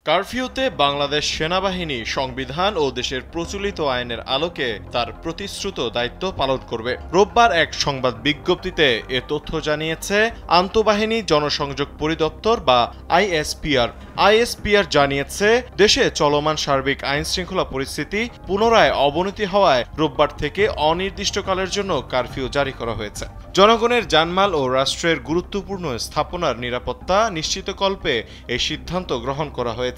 কারফিউতে বাংলাদেশ সেনাবাহিনী সংবিধান ও দেশের প্রচলিত আইনের আলোকে তার প্রতিশ্রুত দায়িত্ব পালন করবে। রোববার এক সংবাদ বিজ্ঞপ্তিতে এ তথ্য জানিয়েছে আন্তঃবাহিনী জনসংযোগ পরিদপ্তর বা আইএসপিআর জানিয়েছে, দেশে চলমান সার্বিক আইন শৃঙ্খলা পরিস্থিতি পুনরায় অবনতি হওয়ায় রোববার থেকে অনির্দিষ্টকালের জন্য কারফিউ জারি করা হয়েছে। জনগণের জানমাল ও রাষ্ট্রের গুরুত্বপূর্ণ স্থাপনার নিরাপত্তা নিশ্চিতকল্পে এই সিদ্ধান্ত গ্রহণ করা হয়েছে।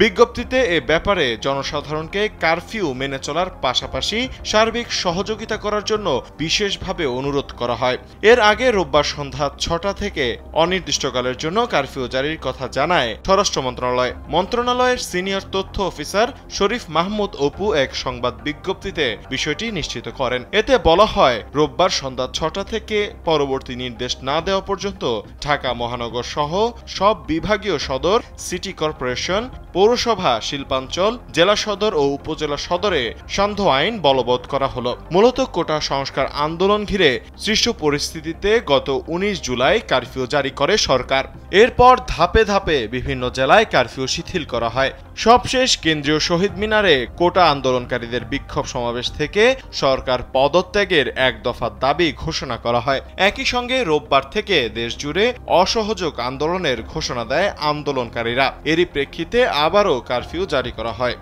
বিজ্ঞপ্তিতে এ ব্যাপারে জনসাধারণকে কারফিউ মেনে চলার পাশাপাশি সার্বিক সহযোগিতা করার জন্য বিশেষভাবে অনুরোধ করা হয়। এর আগে রোববার সন্ধ্যা ৬টা থেকে অনির্দিষ্টকালের জন্য কারফিউ জারির কথা জানায় স্বরাষ্ট্র মন্ত্রণালয়। মন্ত্রণালয়ের সিনিয়র তথ্য অফিসার শরীফ মাহমুদ অপু এক সংবাদ বিজ্ঞপ্তিতে বিষয়টি নিশ্চিত করেন। এতে বলা হয়, রোববার সন্ধ্যা ৬টা থেকে পরবর্তী নির্দেশ না দেওয়া পর্যন্ত ঢাকা মহানগর সহ সব বিভাগীয় সদর, সিটি কর্পোরেশন, পৌরসভা, শিল্পাঞ্চল, জেলা সদর ও উপজেলা সদরে সান্ধ্য আইন বলবৎ করা হলো। মূলত কোটা সংস্কার আন্দোলন ঘিরে সৃষ্ট পরিস্থিতিতে গত ১৯ জুলাই কারফিউ জারি করে সরকার। এরপর ধাপে ধাপে বিভিন্ন জেলায় কারফিউ শিথিল করা হয়। সবশেষ কেন্দ্রীয় শহীদ মিনারে কোটা আন্দোলনকারীদের বিক্ষোভ সমাবেশ থেকে সরকার পদত্যাগের এক দফা দাবি ঘোষণা করা হয়। একই সঙ্গে রোববার থেকে দেশ জুড়ে অসহযোগ আন্দোলনের ঘোষণা দেয় আন্দোলনকারীরা। এরই প্রেক্ষিতে আবারও কারফিউ জারি করা হয়।